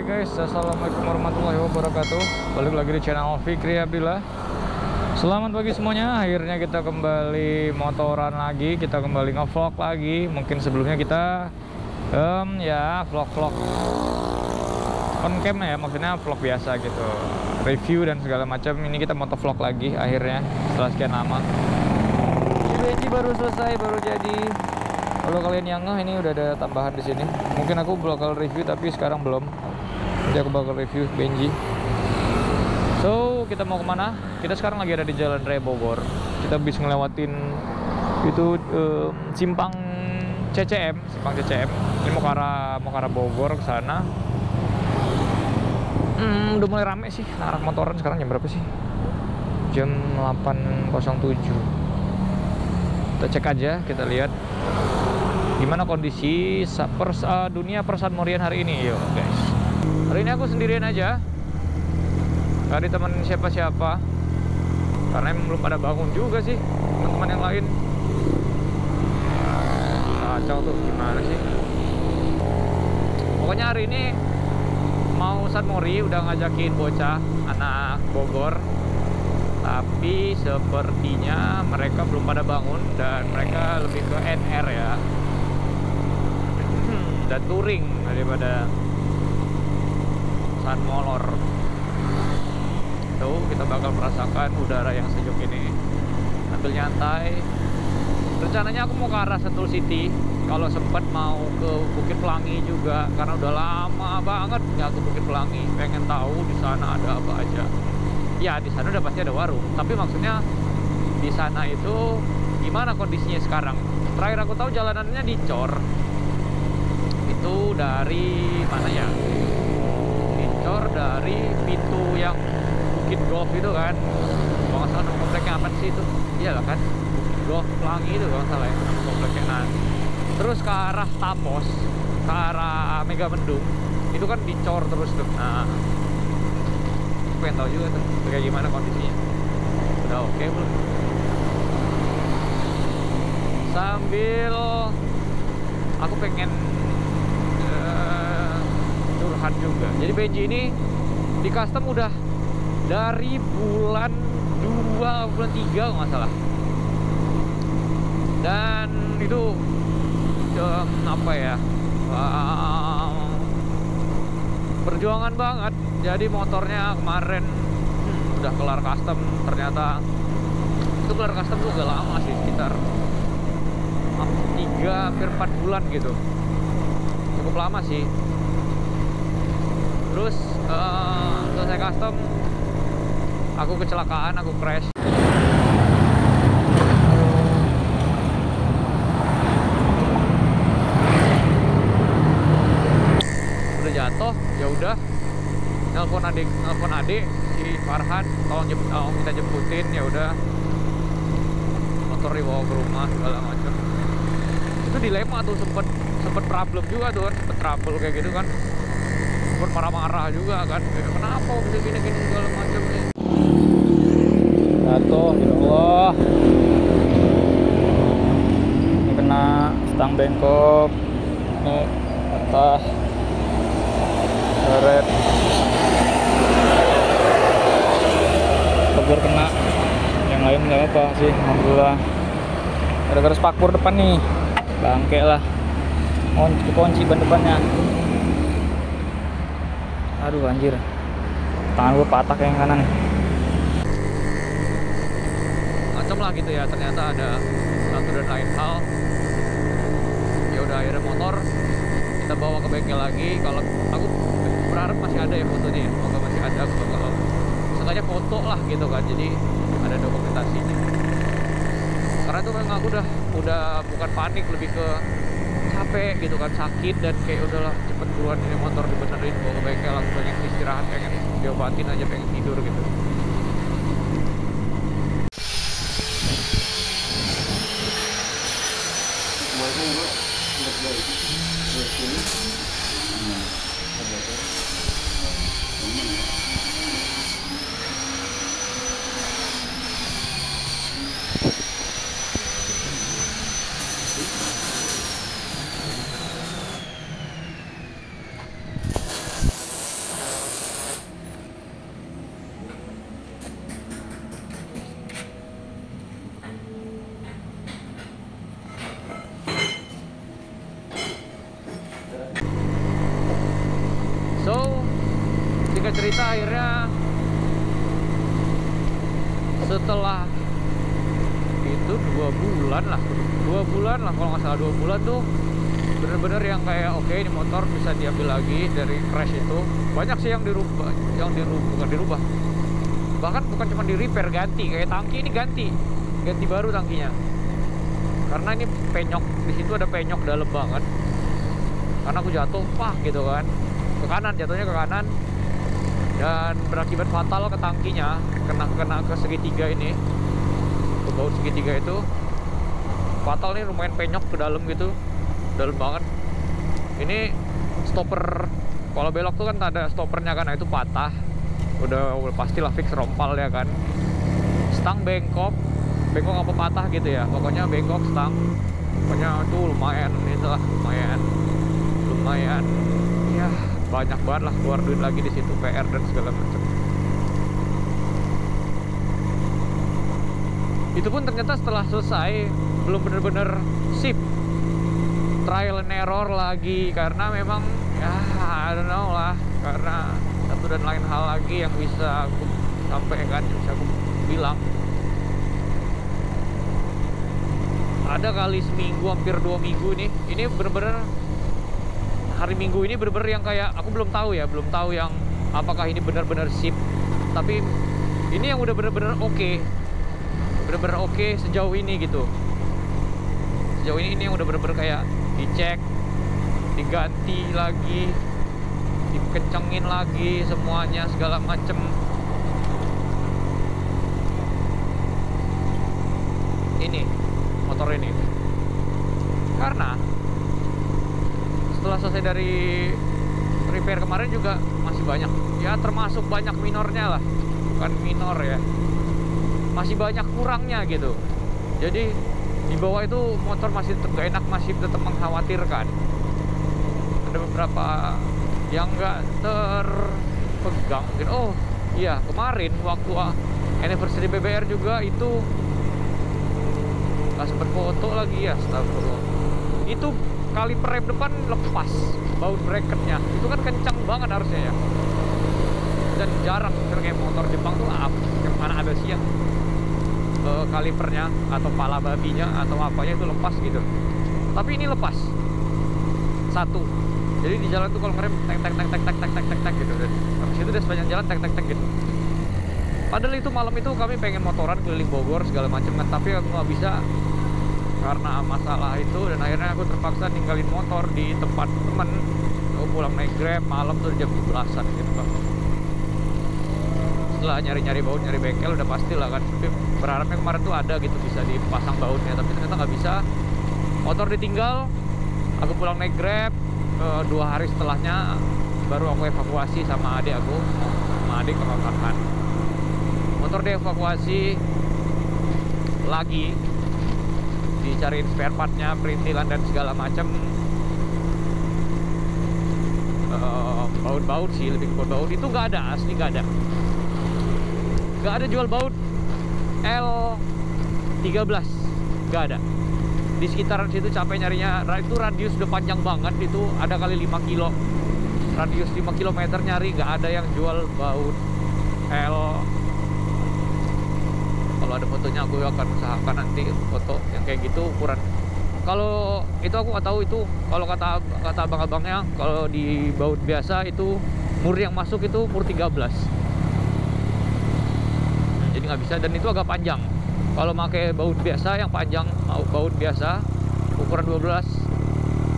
guys, assalamualaikum warahmatullahi wabarakatuh. Balik lagi di channel Fikri Abdillah. Selamat pagi semuanya. Akhirnya kita kembali motoran lagi, kita kembali nge-vlog lagi. Mungkin sebelumnya kita ya vlog-vlog on cam ya, maksudnya vlog biasa gitu, review dan segala macam. Ini kita motovlog lagi akhirnya setelah sekian lama. Ini baru selesai, baru jadi. Kalau kalian yang ngeh, ini udah ada tambahan di sini. Mungkin aku bakal review tapi sekarang belum. Nanti aku bakal review Benji. So, kita mau kemana? Kita sekarang lagi ada di Jalan Raya Bogor. Kita habis ngelewatin itu simpang CCM. Ini mau ke arah Bogor ke sana. Udah mulai rame sih arah motoran. Sekarang jam berapa sih? Jam 8.07. Kita cek aja, kita lihat gimana kondisi dunia persadmorian hari ini. Yo guys, hari ini aku sendirian aja, gak ditemenin siapa-siapa karena emang belum pada bangun juga sih teman-teman yang lain. Kacau tuh, gimana sih. Pokoknya hari ini mau Sadmori, udah ngajakin bocah anak Bogor, tapi sepertinya mereka belum pada bangun dan mereka lebih ke NR ya, dan touring daripada Sun Molor. Tuh, kita bakal merasakan udara yang sejuk ini, sambil nyantai. Rencananya aku mau ke arah Sentul City, kalau sempat mau ke Bukit Pelangi juga, karena udah lama banget nggak ke Bukit Pelangi. Pengen tahu di sana ada apa aja. Ya, di sana udah pasti ada warung, tapi maksudnya di sana itu gimana kondisinya sekarang. Terakhir aku tahu jalanannya dicor. Itu dari mana ya? Dicor dari pintu yang Bukit Golf itu kan. Kalau nggak salah nama kompleknya apa sih itu? Iyalah kan, Bukit Golf Pelangi itu kalau nggak salah ya nama kompleknya. Nah, terus ke arah Tapos, ke arah Megamendung, itu kan dicor terus tuh. Nah, pengen tahu juga tuh kayak gimana kondisinya. Udah oke belum? Sambil aku pengen curhat juga. Jadi Benji ini di custom udah dari bulan 2, bulan 3 kalau nggak salah. Dan itu apa ya, perjuangan banget. Jadi motornya kemarin udah kelar custom, ternyata itu kelar custom tuh agak lama sih, sekitar 3 hampir 4 bulan gitu, cukup lama sih. Terus selesai custom, aku kecelakaan, aku crash. Udah jatuh, ya udah nelpon adik si Farhan, tolong minta jemputin. Ya udah, motor dibawa ke rumah segala macam. Itu dilema tuh, sempet problem juga tuh kan, sempet trouble kayak gitu kan, sempet marah-marah juga kan, kenapa bisa gini segala macam nih. Jatuh, ya Allah, ini kena stang bengkok, ini patah, karet, Bogor kena, yang lain nggak apa sih, alhamdulillah. Gara-gara spakbor depan nih, bangke lah, kunci ban depannya. Aduh anjir, tangan gue patah kayak yang kanan nih. Macam lah gitu ya, ternyata ada satu dan lain hal. Ya udah, akhirnya motor kita bawa ke bengkel lagi. Kalau aku berharap masih ada ya fotonya ya, semoga masih ada. Kalau sengaja foto lah gitu kan, jadi ada dokumentasinya. Karena itu memang aku udah bukan panik, lebih ke capek gitu kan, sakit, dan kayak udahlah cepet buruan ini motor dibenerin, bawa ke bengkel, langsung banyak istirahat, pengen diobatin aja, pengen tidur gitu. cerita akhirnya setelah itu 2 bulan lah kalau nggak salah, 2 bulan tuh bener-bener yang kayak oke, ini motor bisa diambil lagi dari crash itu. Banyak sih yang dirubah, bukan dirubah, bahkan bukan cuma di repair, ganti. Kayak tangki ini ganti baru tangkinya, karena ini penyok, di situ ada penyok dalam banget. Karena aku jatuh gitu kan, ke kanan, jatuhnya ke kanan, dan berakibat fatal ke tangkinya, kena ke segitiga ini, ke baut segitiga itu fatal nih, lumayan penyok ke dalam gitu, dalam banget. Ini stopper, kalau belok tuh kan ada stoppernya kan, nah itu patah, udah pastilah fix rompal ya kan. Stang bengkok apa patah gitu ya, pokoknya bengkok stang, pokoknya tuh lumayan itulah, lumayan ya, banyak banget lah, keluar duit lagi di situ, PR dan segala macam. Itu pun ternyata setelah selesai belum bener-bener sip, trial and error lagi, karena memang ya I don't know lah, karena satu dan lain hal lagi yang bisa aku sampaikan, yang bisa aku bilang. Ada kali seminggu, hampir 2 minggu nih, ini bener-bener hari Minggu ini bener-bener yang kayak aku belum tahu yang apakah ini benar-benar sip, tapi ini yang udah bener-bener oke, bener-bener oke sejauh ini gitu. Sejauh ini yang udah bener-bener kayak dicek, diganti lagi, dikencengin lagi semuanya segala macem. Ini motor ini, karena setelah selesai dari repair kemarin juga masih banyak ya, termasuk banyak minornya lah, bukan minor ya, masih banyak kurangnya gitu. Jadi di bawah itu motor masih tetap gak enak, masih tetap mengkhawatirkan. Ada beberapa yang nggak terpegang mungkin. Oh iya, kemarin waktu anniversary BBR juga itu nggak sempet foto lagi ya, astagfirullah. Itu kaliper rem depan lepas, baut bracketnya itu kan kencang banget harusnya ya, dan jarang kayak motor Jepang tuh yang mana ada sih yang kalipernya atau pala babinya atau apanya itu lepas gitu. Tapi ini lepas satu, jadi di jalan tuh kalau ngerem tek gitu, dan habis itu dia sepanjang jalan tek gitu. Padahal itu malam itu kami pengen motoran keliling Bogor segala macam kan, tapi aku nggak bisa karena masalah itu, dan akhirnya aku terpaksa ninggalin motor di tempat temen. Aku pulang naik Grab malam tuh jam 12-an gitu kan. Setelah nyari-nyari baut, nyari bengkel, udah pasti lah kan, tapi berharapnya kemarin tuh ada gitu bisa dipasang bautnya, tapi ternyata nggak bisa. Motor ditinggal, aku pulang naik Grab. 2 hari setelahnya baru aku evakuasi sama adik aku, sama adik sama kakak. Motor dievakuasi lagi, dicariin spare partnya, perintilan dan segala macam. Baut-baut sih, lebih ke baut itu nggak ada, asli nggak ada jual baut L13, nggak ada. Di sekitaran situ capek nyarinya, itu radius udah panjang banget, itu ada kali 5 kilo, radius 5 km nyari, nggak ada yang jual baut L. Kalau ada fotonya aku akan usahakan nanti foto yang kayak gitu ukuran. Kalau itu aku nggak tahu, itu kalau kata abang-abangnya, kalau di baut biasa itu mur yang masuk itu mur 13, jadi nggak bisa, dan itu agak panjang. Kalau pakai baut biasa yang panjang, baut biasa ukuran 12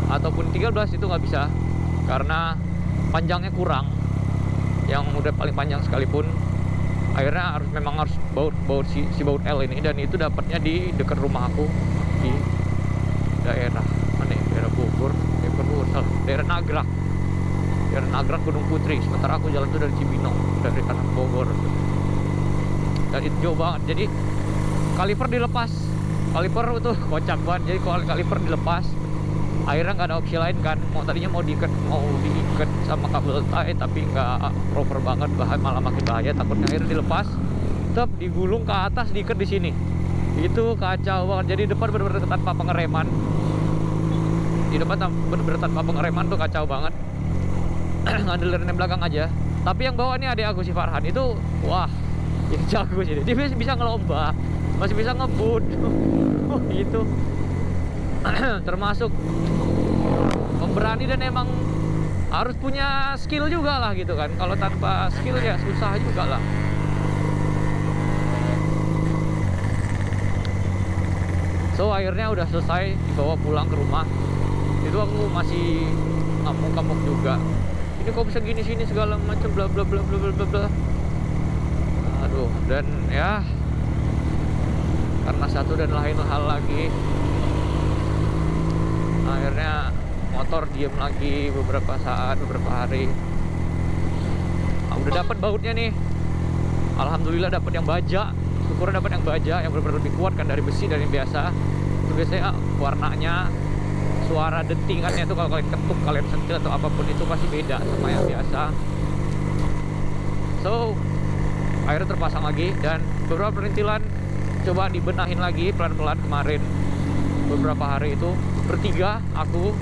ataupun 13 itu nggak bisa, karena panjangnya kurang. Yang udah paling panjang sekalipun akhirnya memang harus baut si baut L ini, dan itu dapatnya di dekat rumah aku di daerah mana ya? Daerah Bogor, daerah Nagrak Gunung Putri. Sementara aku jalan tuh dari Cibinong, dari kanan Bogor, dan itu jauh banget. Jadi kaliper dilepas, kaliper itu kocak banget. Jadi kalau kaliper dilepas, akhirnya nggak ada opsi lain kan. Tadinya mau diikat sama kabel tie, tapi nggak proper banget, malah makin bahaya. Takutnya akhirnya dilepas, tetap digulung ke atas, diikat di sini. Itu kacau banget. Jadi depan bener-bener tanpa pengereman. Di depan bener-bener tanpa pengereman tuh kacau banget. Ngandelin rem belakang aja. Tapi yang bawa ini adik aku si Farhan itu, wah, ini jago sih. Dia bisa ngelomba, masih bisa ngebut. Itu termasuk pemberani dan emang harus punya skill juga lah gitu kan. Kalau tanpa skill ya susah juga lah. So akhirnya udah selesai, dibawa pulang ke rumah. Itu aku masih ngamuk-ngamuk juga. Ini kok bisa gini sini segala macam bla bla bla bla bla bla. Aduh, dan ya karena satu dan lain hal lagi, akhirnya motor diem lagi beberapa saat, beberapa hari. Udah dapat bautnya nih. Alhamdulillah dapat yang baja. Syukur dapat yang baja yang benar-benar lebih kuat kan dari besi, dari yang biasa. Itu biasanya warnanya, suara dentingannya itu kalau kalian ketuk, kalian sentil atau apapun itu pasti beda sama yang biasa. So akhirnya terpasang lagi dan beberapa perintilan coba dibenahin lagi pelan-pelan kemarin. Beberapa hari itu bertiga, aku,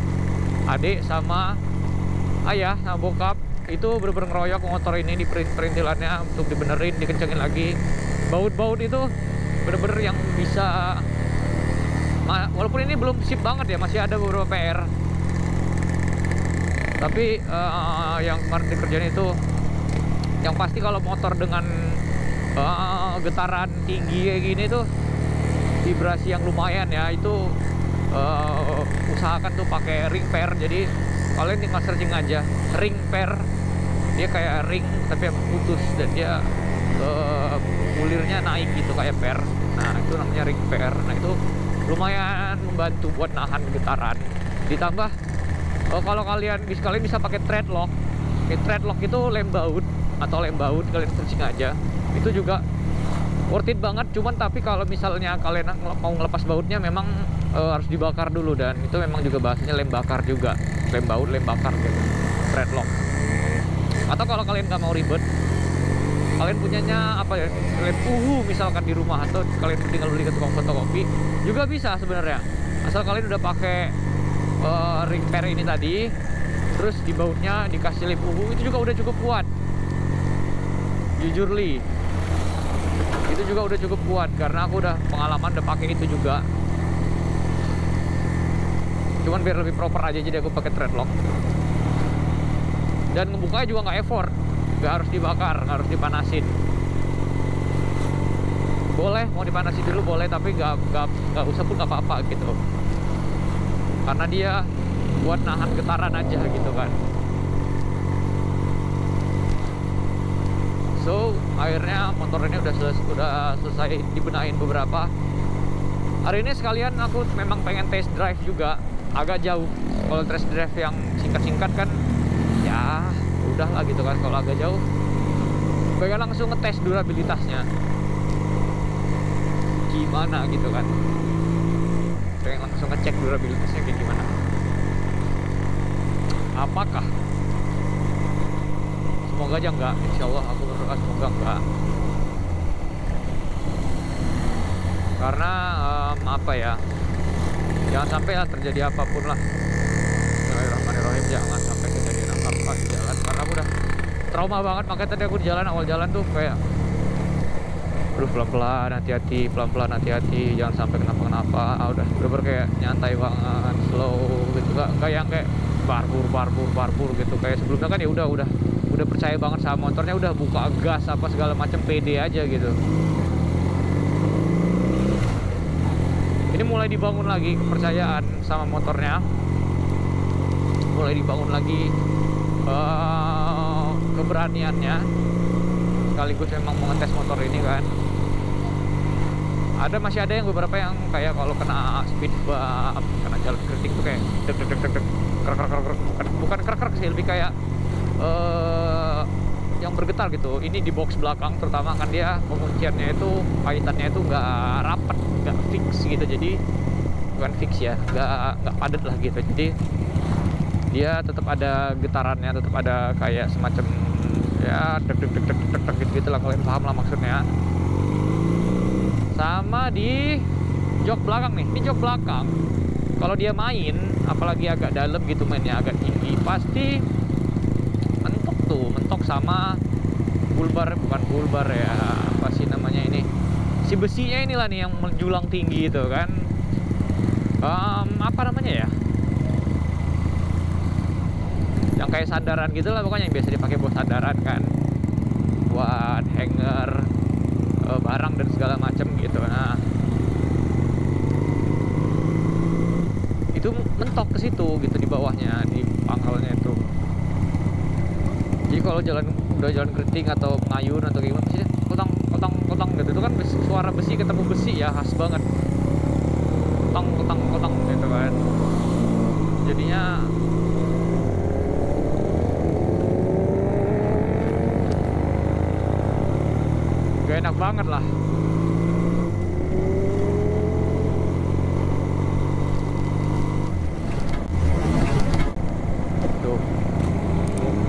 adik sama ayah sama bokap itu bener-bener ngeroyok motor ini di perintilannya untuk dibenerin, dikencengin lagi. Baut-baut itu bener-bener yang bisa, walaupun ini belum sip banget ya, masih ada beberapa PR. Tapi yang kemarin dikerjain itu, yang pasti kalau motor dengan getaran tinggi kayak gini tuh, vibrasi yang lumayan ya, itu usahakan tuh pakai ring pair. Jadi kalian tinggal searching aja ring pair, dia kayak ring tapi putus dan dia ulirnya naik gitu kayak pair. Nah itu namanya ring pair. Nah itu lumayan membantu buat nahan getaran. Ditambah kalau kalian bisa pakai thread lock. Thread lock itu lem baut atau lem baut, kalian searching aja. Itu juga worth it banget. Cuman tapi kalau misalnya kalian mau ngelepas bautnya memang harus dibakar dulu, dan itu memang juga bahasanya lem bakar juga. Lem baut, lem bakar gitu. Thread lock. Atau kalau kalian nggak mau ribet, kalian punyanya apa ya, lem uhu misalkan di rumah, atau kalian tinggal beli ke tukang fotokopi juga bisa sebenarnya. Asal kalian udah pakai ring pair ini tadi, terus di bautnya dikasih lem uhu, itu juga udah cukup kuat. Jujurly, itu juga udah cukup kuat karena aku udah pengalaman udah pakai itu juga. Cuman biar lebih proper aja, jadi aku pakai thread lock. Dan ngebukanya juga nggak effort, nggak harus dibakar, nggak harus dipanasin. Boleh mau dipanasin dulu boleh, tapi nggak usah pun nggak apa-apa gitu. Karena dia buat nahan getaran aja gitu kan. So akhirnya motor ini udah selesai dibenahin beberapa. Hari ini sekalian aku memang pengen test drive juga, agak jauh. Kalau test drive yang singkat-singkat kan ya udahlah gitu kan. Kalau agak jauh pengen langsung ngetes durabilitasnya gimana gitu kan, pengen langsung ngecek durabilitasnya kayak gimana, apakah, semoga aja enggak, insyaallah aku berdoa semoga enggak. Karena apa ya, jangan sampai lah terjadi apapun lah. Bismillahirrahmanirrahim, jangan sampai kejadian apa-apa di jalan. Karena aku udah trauma banget, makanya tadi aku di jalan, awal jalan tuh kayak aduh pelan-pelan hati-hati, pelan-pelan hati-hati, jangan sampai kenapa-kenapa. Udah bener-bener kayak nyantai banget, slow gitu, enggak yang kayak barbur gitu. Kayak sebelumnya kan ya udah percaya banget sama motornya, udah buka gas apa segala macam, pede aja gitu. Ini mulai dibangun lagi kepercayaan sama motornya, mulai dibangun lagi keberaniannya, sekaligus memang mau ngetes motor ini kan. Masih ada yang beberapa yang kayak kalau kena speed bump, kena jalan kritik tuh kayak deg, bukan krek sih, lebih kayak yang bergetar gitu. Ini di box belakang terutama kan, dia pengunciannya itu, kaitannya itu nggak rapat, nggak fix gitu. Jadi bukan fix ya, nggak padat lah gitu. Jadi dia tetap ada getarannya, tetap ada kayak semacam ya deg gitu lah, kalian paham lah maksudnya. Sama di jok belakang nih, ini jok belakang kalau dia main, apalagi agak dalam gitu, mainnya agak tinggi, pasti mentok tuh, mentok sama bulbar, bukan bulbar ya, apa sih namanya ini, si besinya inilah nih yang menjulang tinggi itu kan. Apa namanya ya, yang kayak sandaran gitu lah pokoknya, yang biasa dipakai buat sandaran kan, buat hanger barang dan segala macam gitu. Nah itu mentok ke situ gitu, di bawahnya, di pangkalnya itu. Jadi kalau udah jalan keriting atau ngayun atau gimana, pasti kotong kotong kotong gitu. Itu kan suara besi ketemu besi ya, khas banget. Kotong kotong kotong gitu kan. Jadinya gak enak banget lah. Tuh,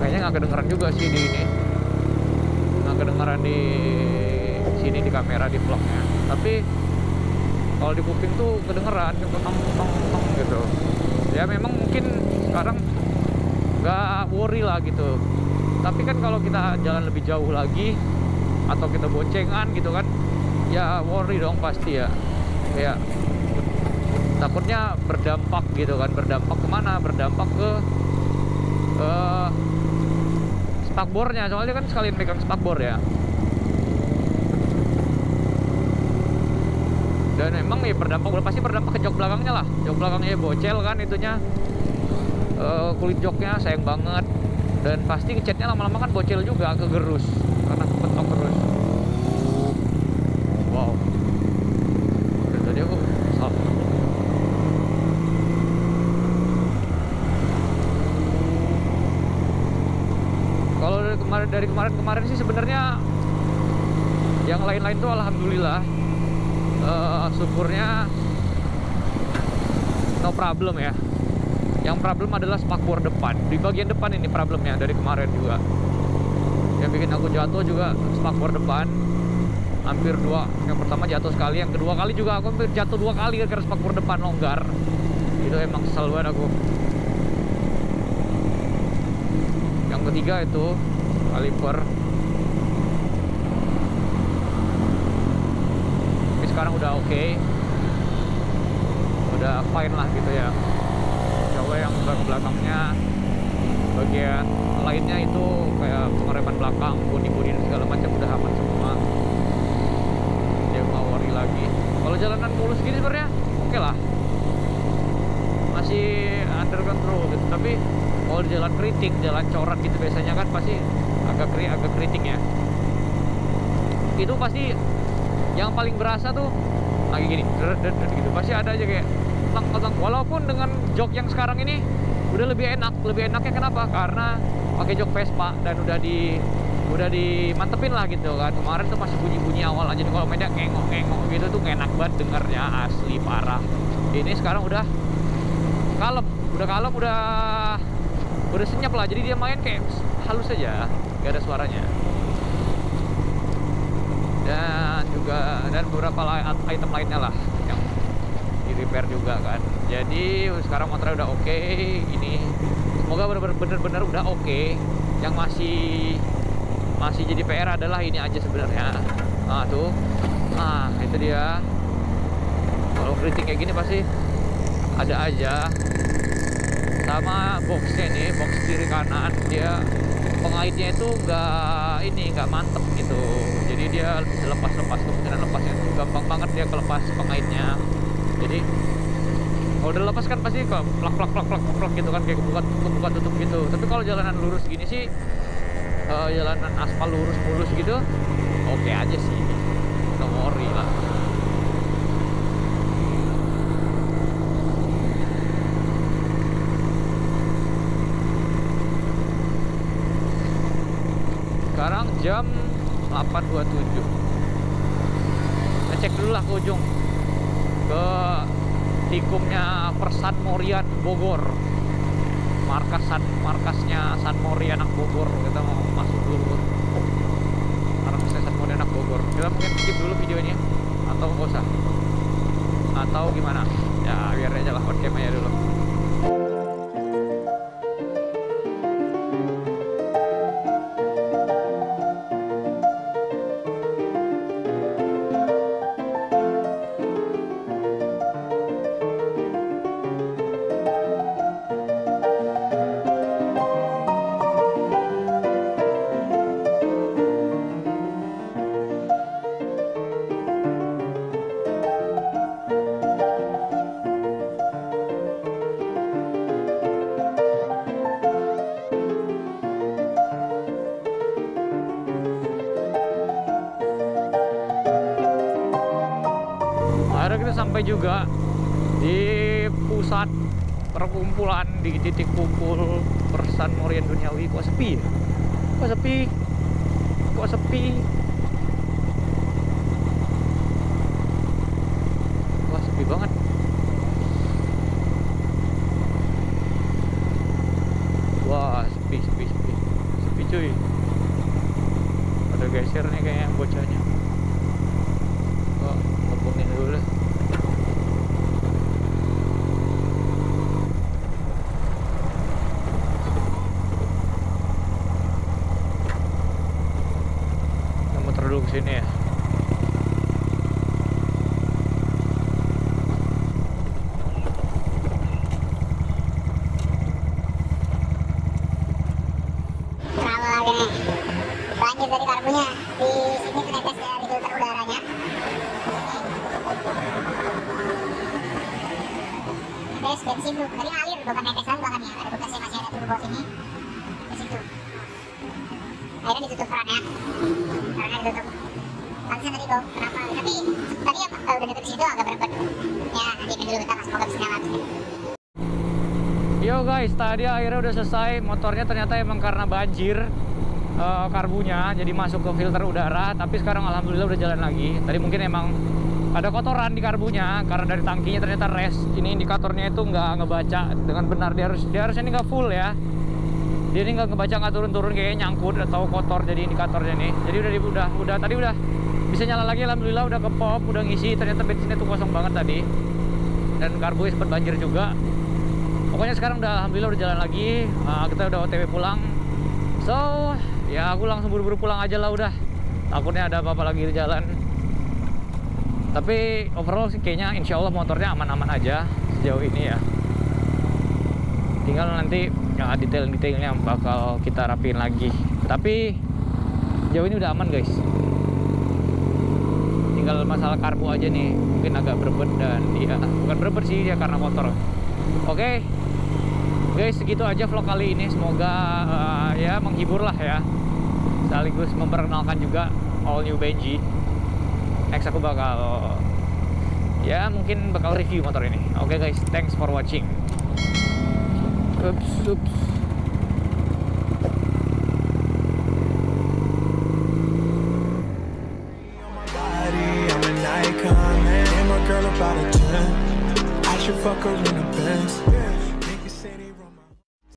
kayaknya nggak kedengeran juga sih di ini, nggak kedengeran di sini di kamera, di vlognya. Tapi kalau di kuping tuh kedengeran, tong tong tong gitu. Ya memang mungkin sekarang nggak worry lah gitu. Tapi kan kalau kita jalan lebih jauh lagi atau kita boncengan gitu kan, ya worry dong pasti ya. Kayak takutnya berdampak gitu kan. Berdampak kemana? Berdampak ke spakbornya, soalnya kan sekalian megang spakbor ya. Dan emang ya pasti berdampak ke jok belakangnya lah. Jok belakangnya bocel kan itunya, kulit joknya sayang banget. Dan pasti ngecatnya lama-lama kan bocel juga, kegerus karena kepentok terus. Wow, dari tadi aku salah. Kalau dari kemarin sih sebenarnya yang lain-lain tuh alhamdulillah, syukurnya no problem ya. Yang problem adalah spakbor depan, di bagian depan ini problemnya dari kemarin juga. Yang bikin aku jatuh juga spakbor depan, hampir dua. Yang pertama jatuh sekali, yang kedua kali juga aku hampir jatuh 2 kali karena spakbor depan longgar. Itu emang kesel banget aku. Yang ketiga itu kaliper. Tapi sekarang udah oke, udah fine lah gitu ya. Coba yang belakangnya, bagian lainnya itu kayak pengereman belakang, bodi-bodi dan segala macam udah aman semua. Dia nggak worry lagi. Kalau jalanan mulus gini sebenarnya oke lah, masih under control gitu. Tapi kalau di jalan keriting, jalan corak gitu biasanya kan pasti agak keriting ya. Itu pasti yang paling berasa tuh lagi gini, gitu. Pasti ada aja kayak tang. Walaupun dengan jok yang sekarang ini udah lebih enaknya kenapa? Karena pakai jok Vespa dan udah dimantepin lah gitu kan. Kemarin tuh masih bunyi awal aja, kalau mainnya ngengok gitu tuh enak banget dengernya, asli parah. Ini sekarang udah kalem, udah senyap lah. Jadi dia main kayak halus aja, gak ada suaranya. Dan beberapa item lainnya lah yang di repair juga kan. Jadi sekarang motornya udah oke. Ini semoga bener-bener udah oke. Yang masih jadi PR adalah ini aja sebenarnya. Nah tuh, nah itu dia. Kalau kritik kayak gini pasti ada aja. Sama boxnya nih, box kiri kanan, dia pengaitnya itu nggak mantep gitu. Jadi dia bisa lepas, kemungkinan lepasnya itu gampang banget dia kelepas pengaitnya. Jadi kalau udah lepas kan pasti kok plak gitu kan, kayak kebuka tutup gitu. Tapi kalau jalanan lurus gini sih, jalanan aspal lurus mulus gitu, oke aja sih, no worry lah. Sekarang jam 8.27. Ngecek dulu lah ke ujung, ke tikumnya Persan Morian Bogor, markasnya San Mori anak Bogor. Kita mau masuk dulu markasnya San Mori anak Bogor. Kita mungkin skip dulu videonya atau nggak usah, atau gimana ya, biar aja lah on cam aja dulu. sampai juga di pusat perkumpulan, di titik kumpul Persan Morian Duniawi. Kok sepi ya? Kok sepi? Kok sepi? Wah, sepi banget. Wah, sepi cuy. Ada geser nih kayaknya bocahnya. Oh, ngomongin dulu deh. Kita muter dulu ke sini ya. Banjir dari karbunya di sini ternetes dari filter udaranya. Netes bensin tuh tadi ngalir, bukan netesan bahkan ya, ada bekasnya, masih ada tuh di bawah sini di situ. Akhirnya ditutup kerannya ditutup. Pantesan tadi tuh kenapa? Tapi tadi udah deket situ agak berebut. Ya nanti dulu kita semoga bisa nyala. Yo guys, tadi akhirnya udah selesai. Motornya ternyata emang karena banjir karbunya jadi masuk ke filter udara, tapi sekarang alhamdulillah udah jalan lagi. Tadi mungkin emang ada kotoran di karbunya karena dari tangkinya ternyata res. Ini indikatornya itu nggak ngebaca dengan benar. Dia harusnya ini nggak full ya. Dia ini nggak ngebaca, nggak turun-turun, kayaknya nyangkut atau kotor jadi indikatornya nih. Jadi udah tadi udah bisa nyala lagi, alhamdulillah udah ke pom, udah ngisi. Ternyata bensinnya tuh kosong banget tadi. Dan karbunya sempat banjir juga. Pokoknya sekarang udah alhamdulillah udah jalan lagi. Kita udah OTW pulang. So, ya aku langsung buru-buru pulang aja lah udah. Takutnya ada apa-apa lagi di jalan. Tapi overall sih kayaknya insya Allah motornya aman-aman aja sejauh ini ya. Tinggal nanti ya, detail-detailnya bakal kita rapiin lagi. Tapi sejauh ini udah aman guys. Tinggal masalah karbu aja nih, mungkin agak berebet dan ya bukan berebet sih ya karena kotor. Oke. Guys, segitu aja vlog kali ini. Semoga ya menghibur lah ya, sekaligus memperkenalkan juga all new Benji. Next aku bakal ya mungkin bakal review motor ini. Oke guys, thanks for watching. Oops. Fuck her in the Benz.